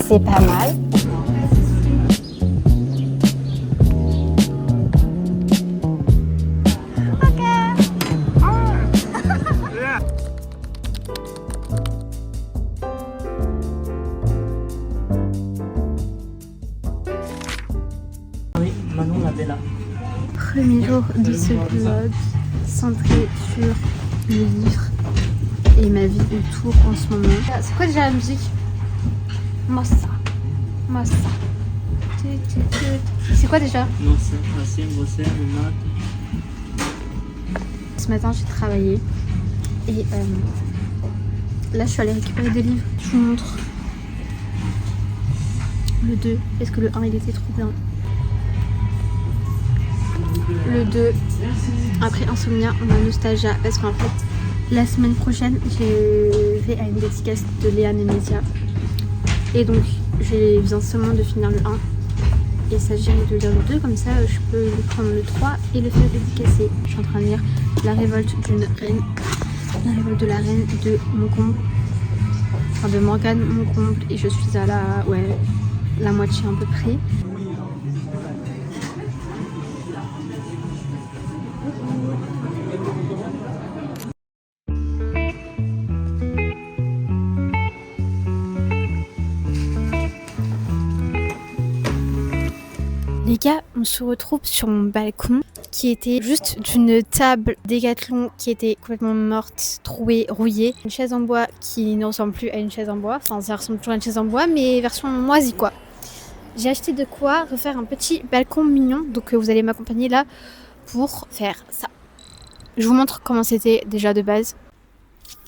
C'est pas mal. Oui, Manon la Bella. Premier jour de ce vlog centré sur mes livres et ma vie autour en ce moment. C'est quoi déjà la musique? Mossa. Mossa. C'est quoi déjà? Nossa, assim você me mata. Ce matin j'ai travaillé et là je suis allée récupérer des livres. Je vous montre le 2 parce que le 1 il était trop bien. Le 2, après Insomnia, on a Nostalgia parce qu'en fait la semaine prochaine je vais à une dédicace de Léa Nemesia et donc j'ai besoin seulement de finir le 1 et il s'agirait de lire le 2, comme ça je peux prendre le 3 et le faire dédicacer. Je suis en train de lire La révolte d'une reine, la révolte de la reine de Montcomble, enfin de Morgane Montcomble, et je suis à la moitié à peu près. Les gars, on se retrouve sur mon balcon qui était juste d'une table Décathlon qui était complètement morte, trouée, rouillée. Une chaise en bois qui ne ressemble plus à une chaise en bois. Enfin, ça ressemble toujours à une chaise en bois, mais version moisie quoi. J'ai acheté de quoi refaire un petit balcon mignon. Donc vous allez m'accompagner là pour faire ça. Je vous montre comment c'était déjà de base.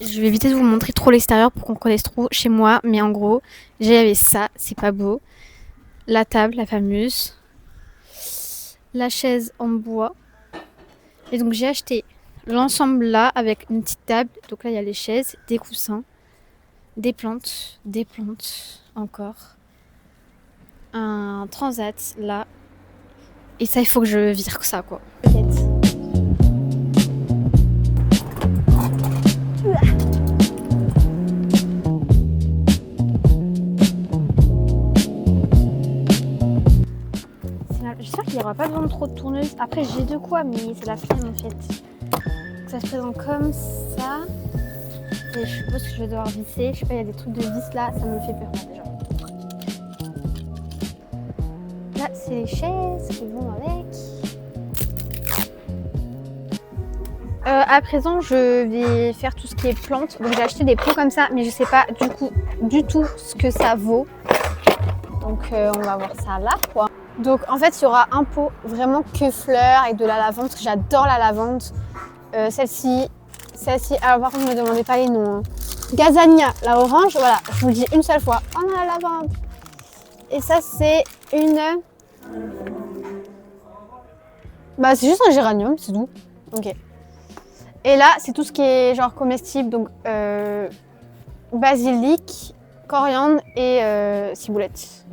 Je vais éviter de vous montrer trop l'extérieur pour qu'on connaisse trop chez moi. Mais en gros, j'avais ça, c'est pas beau. La table, la fameuse. La chaise en bois. Et donc j'ai acheté l'ensemble là avec une petite table. Donc là il y a les chaises, des coussins, des plantes encore. Un transat là. Et ça il faut que je vire ça quoi. J'espère qu'il n'y aura pas besoin de trop de tourneuses. Après j'ai de quoi mais c'est la flemme en fait. Donc, ça se présente comme ça. Et je suppose que je vais devoir visser. Je sais pas, il y a des trucs de vis là, ça me fait peur déjà. Là c'est les chaises qui vont avec. À présent je vais faire tout ce qui est plantes. Donc j'ai acheté des pots comme ça mais je sais pas du tout ce que ça vaut. Donc on va voir ça là quoi. Donc en fait il y aura un pot vraiment que fleurs et de la lavande, parce que j'adore la lavande. Celle-ci, alors par contre ne me demandez pas les noms. Hein. Gazania, la orange, voilà, je vous le dis une seule fois, on a la lavande. Et ça c'est une... Bah c'est juste un géranium, c'est tout. Ok. Et là c'est tout ce qui est genre comestible, donc basilic, coriandre et ciboulette.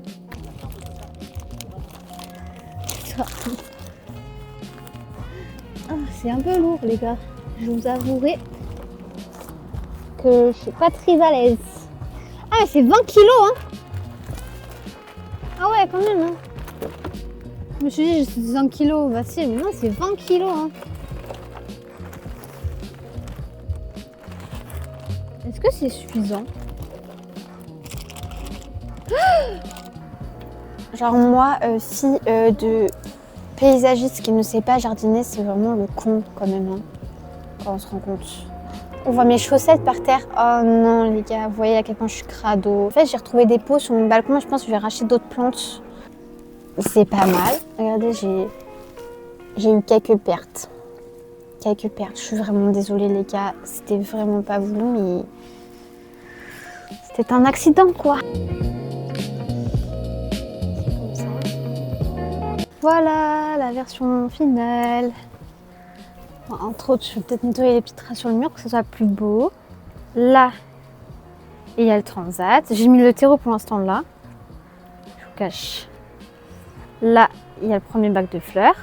C'est un peu lourd les gars, je vous avouerai que je suis pas très à l'aise. Ah mais c'est 20 kilos hein. Ah ouais quand même hein. Je me suis dit c'est 5 kilos facile, mais non c'est 20 kilos hein. Est-ce que c'est suffisant? Genre moi, fille de paysagiste qui ne sait pas jardiner, c'est vraiment le con quand même, hein, quand on se rend compte. On voit mes chaussettes par terre. Oh non les gars, vous voyez à quel point je suis crado. En fait j'ai retrouvé des pots sur mon balcon, je pense que je vais racheter d'autres plantes. C'est pas mal. Regardez, j'ai eu quelques pertes. Je suis vraiment désolée les gars, c'était vraiment pas voulu mais... C'était un accident quoi. Voilà la version finale. Bon, entre autres, je vais peut-être nettoyer les petites traces sur le mur pour que ce soit plus beau. Là, il y a le transat. J'ai mis le terreau pour l'instant là. Je vous cache. Là, il y a le premier bac de fleurs.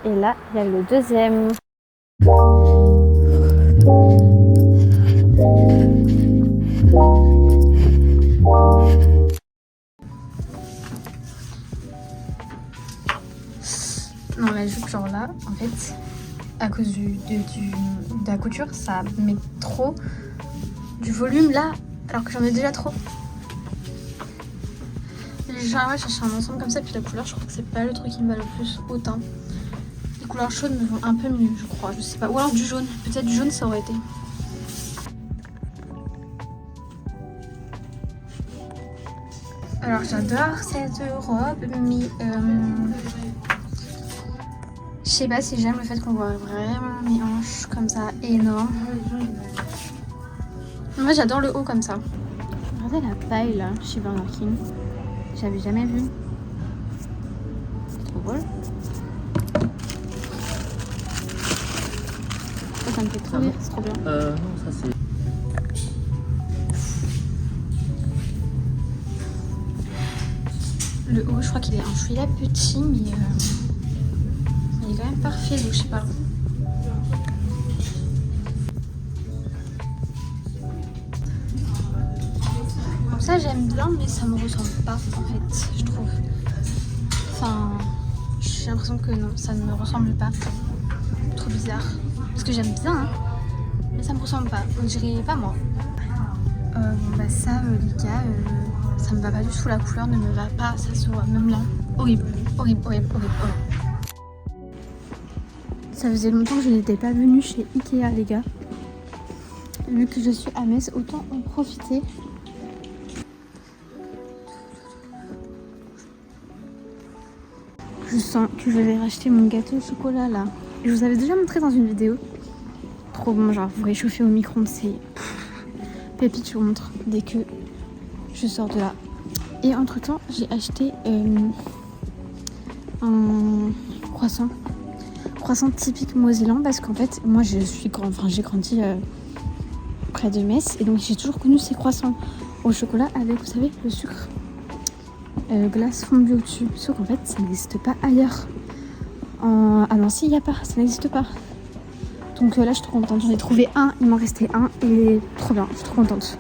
Et là, il y a le deuxième. la jupe, genre là, en fait, à cause de la couture, ça met trop du volume là, alors que j'en ai déjà trop. J'aimerais chercher un ensemble comme ça, puis la couleur, je crois que c'est pas le truc qui me va le plus au teint. Les couleurs chaudes me vont un peu mieux, je crois, je sais pas. Ou alors du jaune, peut-être du jaune ça aurait été. Alors j'adore cette robe, mais je sais pas si j'aime le fait qu'on voit vraiment mes hanches comme ça, énormes. Moi j'adore le haut comme ça. Regardez la paille là, chez Burger King. J'avais jamais vu. C'est trop drôle. Ça me fait trop bien, c'est trop bien. Non, ça c'est... Le haut, je crois qu'il est un chouïa petit, mais il est quand même parfait, donc je sais pas. Comme ça, j'aime bien, mais ça me ressemble pas, en fait, je trouve. Enfin, j'ai l'impression que non, ça ne me ressemble pas. Trop bizarre. Parce que j'aime bien, hein, mais ça me ressemble pas. On dirait pas moi. Bon, bah ça, les gars, ça me va pas du tout. La couleur ne me va pas, ça se voit même là. Horrible, horrible, horrible, horrible, horrible. Ça faisait longtemps que je n'étais pas venue chez Ikea, les gars. Vu que je suis à Metz, autant en profiter. Je sens que je vais racheter mon gâteau au chocolat là. Je vous avais déjà montré dans une vidéo. Trop bon, genre vous réchauffez au micro-ondes, c'est pépite, je vous montre dès que je sors de là. Et entre temps, j'ai acheté un croissant typique mosellan parce qu'en fait, moi j'ai grandi près de Metz et donc j'ai toujours connu ces croissants au chocolat avec, vous savez, le sucre glace fondue au-dessus. Sauf qu'en fait, ça n'existe pas ailleurs. À Nancy, il n'y a pas, ça n'existe pas. Donc là, je suis trop contente. J'en ai trouvé un, il m'en restait un et trop bien, je suis trop contente.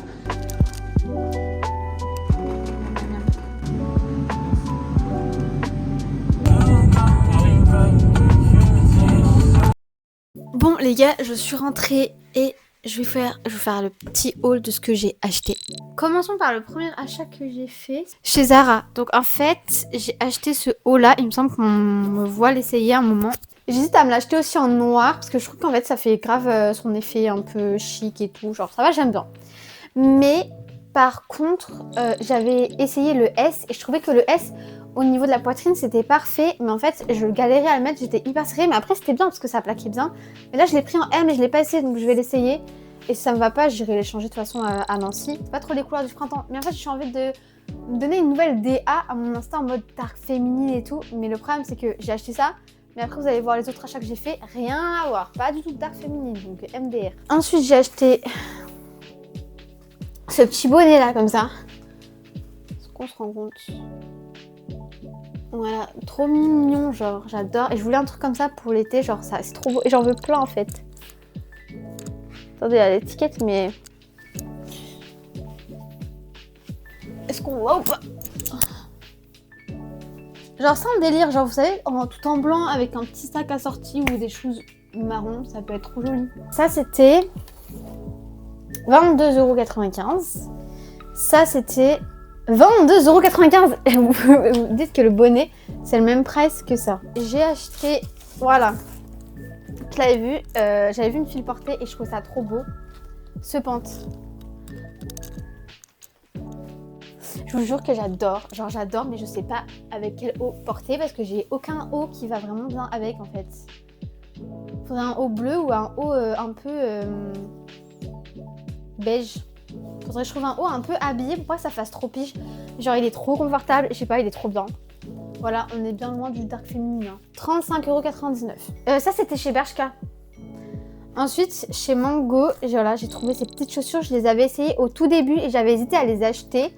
Bon les gars, je suis rentrée et je vais faire le petit haul de ce que j'ai acheté. Commençons par le premier achat que j'ai fait chez Zara. Donc en fait, j'ai acheté ce haut là. Il me semble qu'on me voit l'essayer un moment. J'hésite à me l'acheter aussi en noir parce que je trouve qu'en fait ça fait grave son effet un peu chic et tout. Genre ça va, j'aime bien. Mais par contre, j'avais essayé le S et je trouvais que le S au niveau de la poitrine c'était parfait. Mais en fait, je galérais à le mettre, j'étais hyper serrée. Mais après c'était bien parce que ça plaquait bien. Mais là je l'ai pris en M et je l'ai pas essayé donc je vais l'essayer. Et si ça me va pas, j'irai les changer de toute façon à Nancy. C'est pas trop les couleurs du printemps. Mais en fait, j'ai envie de me donner une nouvelle DA à mon Insta en mode dark féminine et tout. Mais le problème c'est que j'ai acheté ça. Mais après, vous allez voir les autres achats que j'ai fait, rien à voir. Pas du tout de dark féminine, donc MDR. Ensuite, j'ai acheté ce petit bonnet là, comme ça. Est-ce qu'on se rend compte? Voilà, trop mignon, genre, j'adore. Et je voulais un truc comme ça pour l'été, genre, ça, c'est trop beau. Et j'en veux plein en fait. Attendez, il y a l'étiquette, mais... Est-ce qu'on voit ou pas? Genre c'est un délire, genre vous savez, tout en blanc avec un petit sac assorti ou des choses marron, ça peut être trop joli. Ça c'était 22,95 €. Ça c'était 22,95 €. Vous dites que le bonnet c'est le même price que ça. J'ai acheté, voilà, je l'avais vu, j'avais vu une file portée et je trouvais ça trop beau. Ce pente. Je vous jure que j'adore, genre j'adore, mais je sais pas avec quel haut porter parce que j'ai aucun haut qui va vraiment bien avec en fait. Faudrait un haut bleu ou un haut un peu beige. Faudrait que je trouve un haut un peu habillé pour pas que ça fasse trop pige. Genre il est trop confortable, je sais pas, il est trop bien. Voilà, on est bien loin du dark féminin. 35,99 €. Ça c'était chez Bershka. Ensuite, chez Mango, voilà, j'ai trouvé ces petites chaussures, je les avais essayées au tout début et j'avais hésité à les acheter.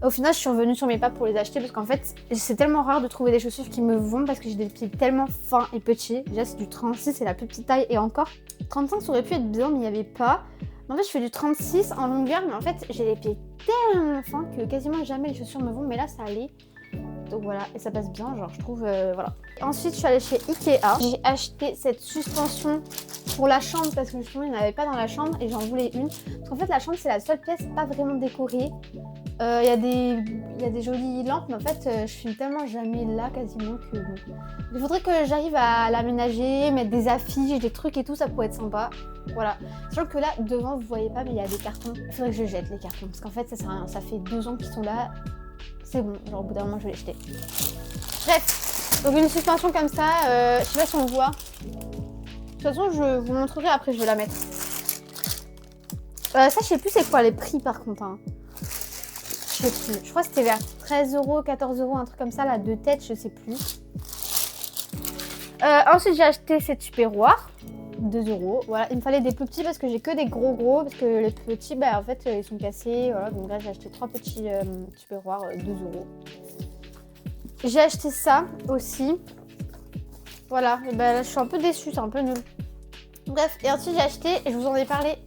Au final, je suis revenue sur mes pas pour les acheter parce qu'en fait, c'est tellement rare de trouver des chaussures qui me vont parce que j'ai des pieds tellement fins et petits. Déjà, c'est du 36, c'est la plus petite taille et encore. 35, ça aurait pu être bien, mais il n'y avait pas. En fait, je fais du 36 en longueur, mais en fait, j'ai les pieds tellement fins que quasiment jamais les chaussures me vont. Mais là, ça allait. Donc voilà, et ça passe bien, genre je trouve, voilà. Ensuite, je suis allée chez Ikea. J'ai acheté cette suspension pour la chambre parce que justement, il n'y en avait pas dans la chambre et j'en voulais une. Parce qu'en fait, la chambre, c'est la seule pièce pas vraiment décorée. Il y a des jolies lampes, mais en fait, je suis tellement jamais là quasiment que bon. Il faudrait que j'arrive à l'aménager, mettre des affiches, des trucs et tout, ça pourrait être sympa. Voilà. Sachant que là, devant, vous voyez pas, mais il y a des cartons. Il faudrait que je jette les cartons parce qu'en fait, ça sert à rien. Ça fait 2 ans qu'ils sont là. C'est bon, genre au bout d'un moment, je vais les jeter. Bref, donc une suspension comme ça, je sais pas si on voit. De toute façon, je vous montrerai après, je vais la mettre. Ça, je sais plus c'est quoi les prix par contre. Hein. Je sais plus. Je crois que c'était vers 13 €, 14 €, un truc comme ça, là, de tête, je sais plus. Ensuite, j'ai acheté ces tupperwares, 2 €. Voilà, il me fallait des plus petits parce que j'ai que des gros, parce que les petits, bah, en fait, ils sont cassés. Voilà, donc là, j'ai acheté 3 petits tupperwares, 2 €. J'ai acheté ça aussi. Voilà, et bah, là, je suis un peu déçue, c'est un peu nul. Bref, et ensuite, j'ai acheté, et je vous en ai parlé,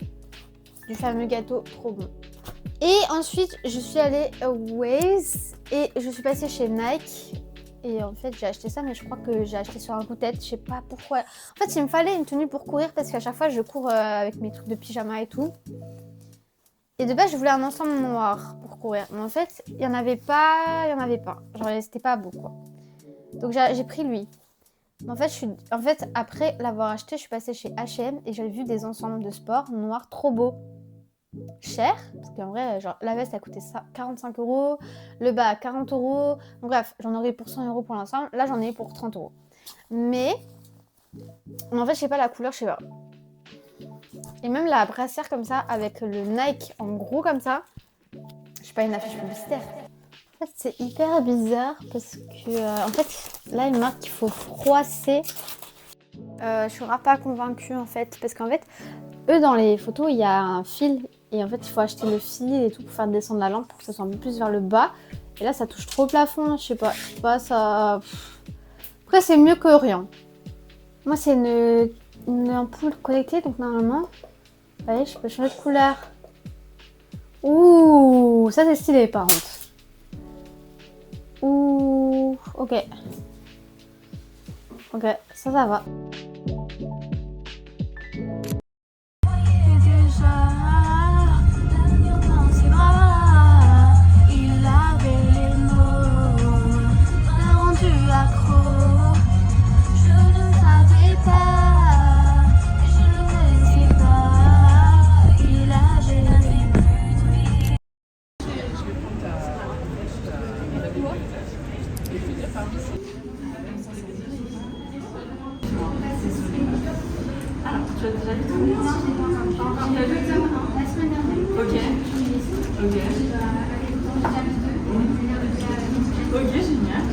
du fameux gâteau trop bon. Et ensuite, je suis allée à Waze et je suis passée chez Nike. Et en fait, j'ai acheté ça, mais je crois que j'ai acheté sur un coup de tête. Je sais pas pourquoi. En fait, il me fallait une tenue pour courir parce qu'à chaque fois, je cours avec mes trucs de pyjama et tout. Et de base, je voulais un ensemble noir pour courir. Mais en fait, il y en avait pas. Genre, c'était pas beau, quoi. Donc, j'ai pris lui. En fait, après l'avoir acheté, je suis passée chez H&M et j'avais vu des ensembles de sport noirs trop beaux. Cher, parce qu'en vrai, genre, la veste a coûté 45 €, le bas à 40 €. Donc bref, j'en aurais pour 100 € pour l'ensemble. Là, j'en ai pour 30 €. Mais en fait, je sais pas la couleur, je sais pas. Et même la brassière comme ça, avec le Nike en gros comme ça, je sais pas, une affiche publicitaire. En fait, c'est hyper bizarre parce que, en fait, là, il marque qu'il faut froisser. Je suis vraiment pas convaincue en fait, parce qu'en fait, eux dans les photos, il y a un fil et en fait, il faut acheter le fil et tout pour faire descendre la lampe pour que ça soit un peu plus vers le bas. Et là, ça touche trop au plafond, je sais pas, ça. Après, c'est mieux que rien. Moi, c'est une ampoule connectée, donc normalement, vous voyez, je peux changer de couleur. Ouh, ça c'est stylé par contre. Ouh, ok. Ok, ça va. Ok, génial.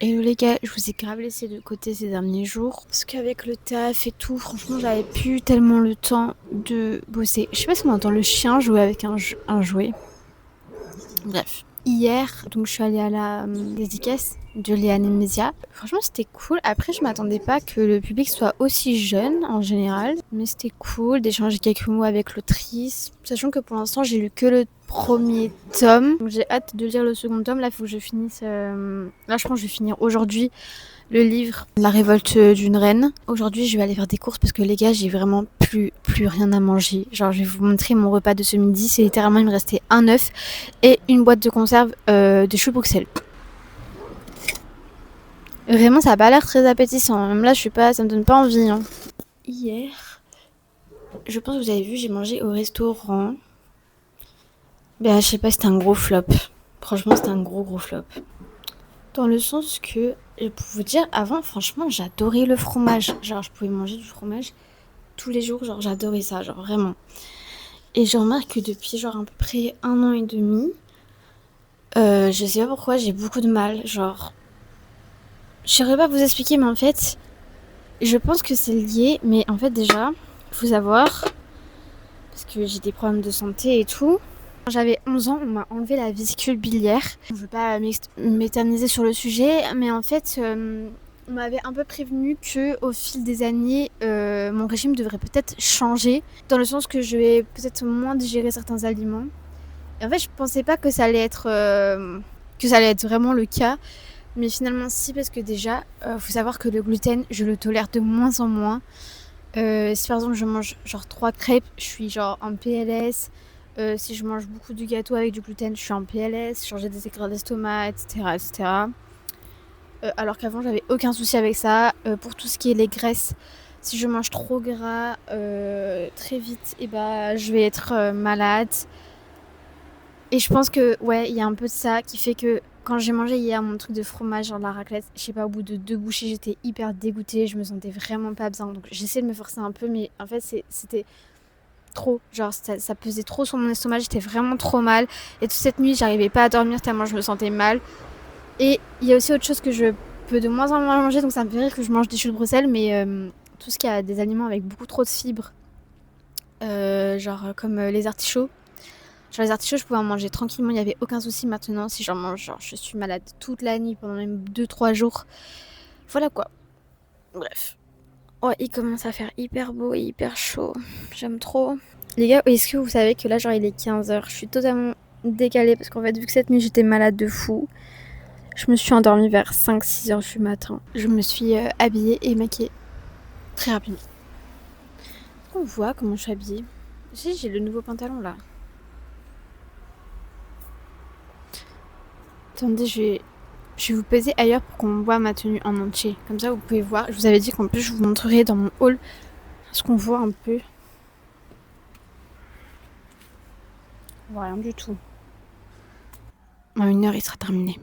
Hello les gars, je vous ai grave laissé de côté ces derniers jours parce qu'avec le taf et tout, franchement j'avais plus tellement le temps de bosser. Je sais pas si on entend le chien jouer avec un jouet. Bref. Hier, donc je suis allée à la dédicace de Léane Mesia. Franchement c'était cool. Après je m'attendais pas que le public soit aussi jeune en général. Mais c'était cool d'échanger quelques mots avec l'autrice. Sachant que pour l'instant j'ai lu que le premier tome. Donc j'ai hâte de lire le second tome. Là il faut que je finisse... Là je pense que je vais finir aujourd'hui le livre La révolte d'une reine. Aujourd'hui je vais aller faire des courses parce que les gars j'ai vraiment plus rien à manger. Genre je vais vous montrer mon repas de ce midi. C'est littéralement il me restait un œuf et une boîte de conserve de choux Bruxelles. Vraiment ça a pas l'air très appétissant. Même là ça me donne pas envie. Hein. Hier, je pense que vous avez vu, j'ai mangé au restaurant. Ben je sais pas, c'était un gros flop. Franchement c'était un gros flop. Dans le sens que, pour vous dire, avant, franchement, j'adorais le fromage. Genre, je pouvais manger du fromage tous les jours. Genre, j'adorais ça, genre, vraiment. Et je remarque que depuis genre à peu près 1 an et demi, je sais pas pourquoi j'ai beaucoup de mal. Genre, je saurais pas vous expliquer, mais en fait, je pense que c'est lié. Mais en fait, déjà, faut savoir, parce que j'ai des problèmes de santé et tout. Quand j'avais 11 ans, on m'a enlevé la vésicule biliaire. Je veux pas m'éterniser sur le sujet, mais en fait, on m'avait un peu prévenu que au fil des années, mon régime devrait peut-être changer, dans le sens que je vais peut-être moins digérer certains aliments. Et en fait, je pensais pas que ça allait être vraiment le cas, mais finalement si, parce que déjà, faut savoir que le gluten, je le tolère de moins en moins. Si par exemple je mange genre 3 crêpes, je suis genre en PLS. Si je mange beaucoup de gâteaux avec du gluten, je suis en PLS. Genre j'ai des écarts d'estomac, etc. etc. Alors qu'avant j'avais aucun souci avec ça. Pour tout ce qui est les graisses, si je mange trop gras très vite, et bah je vais être malade. Et je pense que ouais, il y a un peu de ça qui fait que quand j'ai mangé hier mon truc de fromage, genre la raclette, je sais pas, au bout de 2 bouchées, j'étais hyper dégoûtée, je me sentais vraiment pas bien. Donc j'essayais de me forcer un peu, mais en fait c'était trop. Genre ça pesait trop sur mon estomac, j'étais vraiment trop mal. Et toute cette nuit, j'arrivais pas à dormir tellement je me sentais mal. Et il y a aussi autre chose que je peux de moins en moins manger, donc ça me fait rire que je mange des choux de Bruxelles, mais tout ce qui a des aliments avec beaucoup trop de fibres, genre comme les artichauts. Genre les artichauts, je pouvais en manger tranquillement, il n'y avait aucun souci. Maintenant, si j'en mange, genre je suis malade toute la nuit, pendant même 2-3 jours. Voilà quoi. Bref. Oh, il commence à faire hyper beau et hyper chaud. J'aime trop. Les gars, est-ce que vous savez que là, genre il est 15h. Je suis totalement décalée parce qu'en fait, vu que cette nuit j'étais malade de fou, je me suis endormie vers 5-6h du matin. Je me suis habillée et maquillée très rapidement. Est-ce qu'on voit comment je suis habillée? Si, j'ai le nouveau pantalon là. Attendez, je vais vous poser ailleurs pour qu'on voit ma tenue en entier. Comme ça, vous pouvez voir. Je vous avais dit qu'en plus, je vous montrerai dans mon haul ce qu'on voit un peu. On voit rien du tout. En 1 heure, il sera terminé.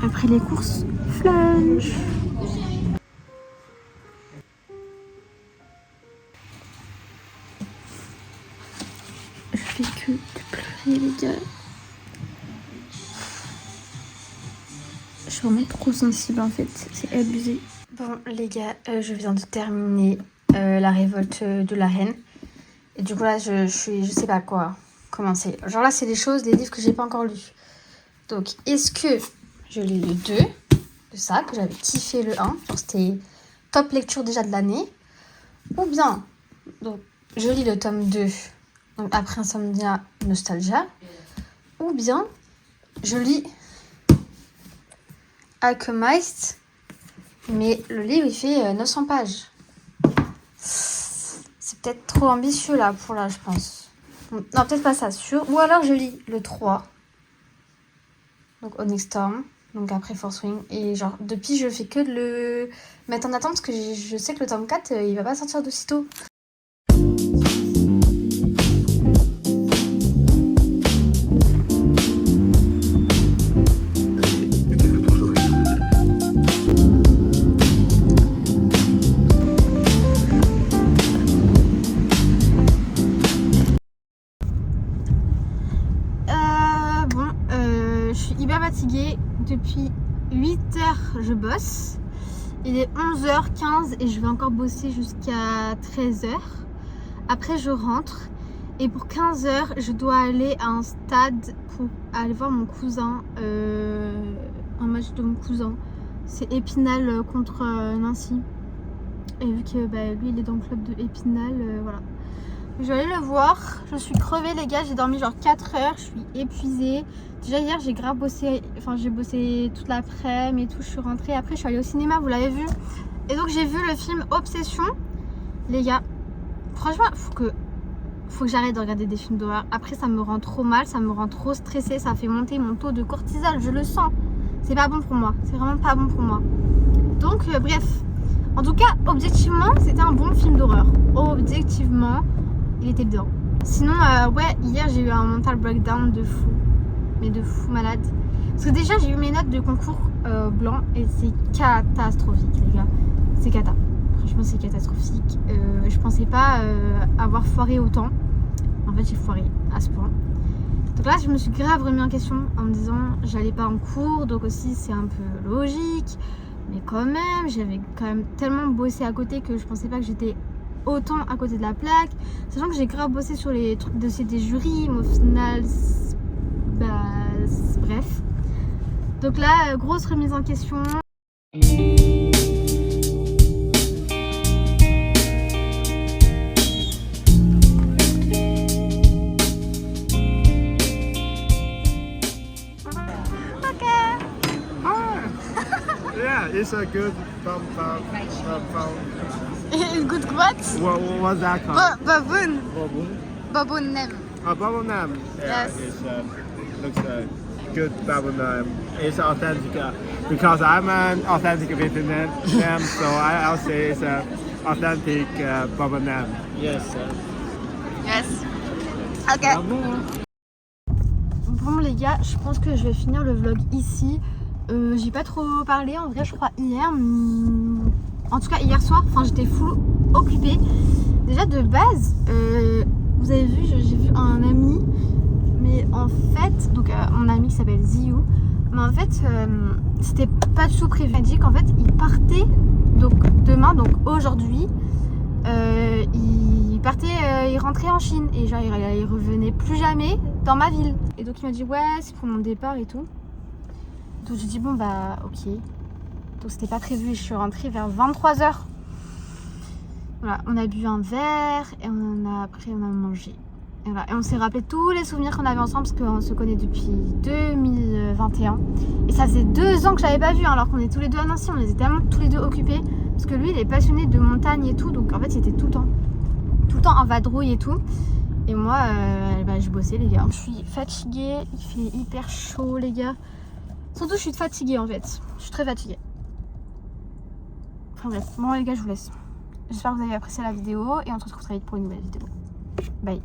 Après les courses, flunch. Je fais que de pleurer, les gars. Je suis vraiment trop sensible en fait, c'est abusé. Bon les gars, je viens de terminer la révolte de la reine. Et du coup là, je sais pas quoi commencer. Genre là, c'est des livres que j'ai pas encore lus. Donc, est-ce que je lis le 2 de ça, que j'avais kiffé le 1, genre c'était top lecture déjà de l'année. Ou bien, donc, je lis le tome 2, donc après Insomnia, Nostalgia. Ou bien, je lis Alchemist, mais le livre il fait 900 pages. C'est peut-être trop ambitieux là pour là, je pense. Non, peut-être pas ça, sûr. Ou alors je lis le 3, donc Onyx Storm, donc après Force Wing. Et genre, depuis, je fais que de le mettre en attente parce que je sais que le tome 4, il va pas sortir d'aussitôt. Je suis hyper fatiguée. Depuis 8h, je bosse. Il est 11h15 et je vais encore bosser jusqu'à 13h. Après, je rentre. Et pour 15h, je dois aller à un stade pour aller voir mon cousin. Un match de mon cousin. C'est Épinal contre Nancy. Et vu que lui, il est dans le club de Épinal, voilà. Je vais aller le voir. Je suis crevée les gars, j'ai dormi genre 4 heures, je suis épuisée. Déjà hier j'ai grave bossé, j'ai bossé toute l'après-midi et tout, je suis rentrée. Après je suis allée au cinéma, vous l'avez vu. Et donc j'ai vu le film Obsession. Les gars, franchement faut que j'arrête de regarder des films d'horreur. Après ça me rend trop mal, ça me rend trop stressée, ça fait monter mon taux de cortisol, je le sens. C'est pas bon pour moi, c'est vraiment pas bon pour moi. Donc bref, en tout cas objectivement c'était un bon film d'horreur. Objectivement il était bien. Sinon, ouais, hier j'ai eu un mental breakdown de fou. Mais de fou malade. Parce que déjà j'ai eu mes notes de concours blanc et c'est catastrophique les gars. C'est cata. Franchement c'est catastrophique. Je pensais pas avoir foiré autant. En fait j'ai foiré à ce point. Donc là je me suis grave remis en question en me disant j'allais pas en cours, donc aussi c'est un peu logique. Mais quand même, j'avais quand même tellement bossé à côté que je pensais pas que j'étais autant à côté de la plaque. Sachant que j'ai grave bossé sur les trucs de des jurys, mais au final, bref. Donc là, grosse remise en question. Yeah, it's a good phone. Good what? What's that called? Baboon. Baboon. Baboon name. A baboon name. Yeah, Yes. It's looks a good baboon name. It's authentic because I'm an authentic Vietnamese, so I'll say it's an authentic baboon name. Yes. Yes. Ok. Bon les gars, je pense que je vais finir le vlog ici. J'ai pas trop parlé en vrai je crois hier. En tout cas hier soir, enfin j'étais full occupée. Déjà de base, vous avez vu, j'ai vu un ami. Mais en fait, donc mon ami qui s'appelle Ziyu. Mais en fait, c'était pas du tout prévu. Il m'a dit qu'en fait il partait donc demain, donc aujourd'hui. Il rentrait en Chine et genre il revenait plus jamais dans ma ville. Et donc il m'a dit ouais c'est pour mon départ et tout. Donc j'ai dit bon bah ok. Donc c'était pas prévu et je suis rentrée vers 23h. Voilà, on a bu un verre et après on a mangé. Et, voilà. Et on s'est rappelé tous les souvenirs qu'on avait ensemble parce qu'on se connaît depuis 2021. Et ça faisait 2 ans que je l'avais pas vu hein, alors qu'on est tous les deux à Nancy, on était tellement tous les deux occupés. Parce que lui il est passionné de montagne et tout, donc en fait il était tout le temps en vadrouille et tout. Et moi je bossais les gars. Je suis fatiguée, il fait hyper chaud les gars. Surtout je suis fatiguée en fait, je suis très fatiguée. Enfin bref, bon les gars je vous laisse. J'espère que vous avez apprécié la vidéo et on se retrouve très vite pour une nouvelle vidéo. Bye.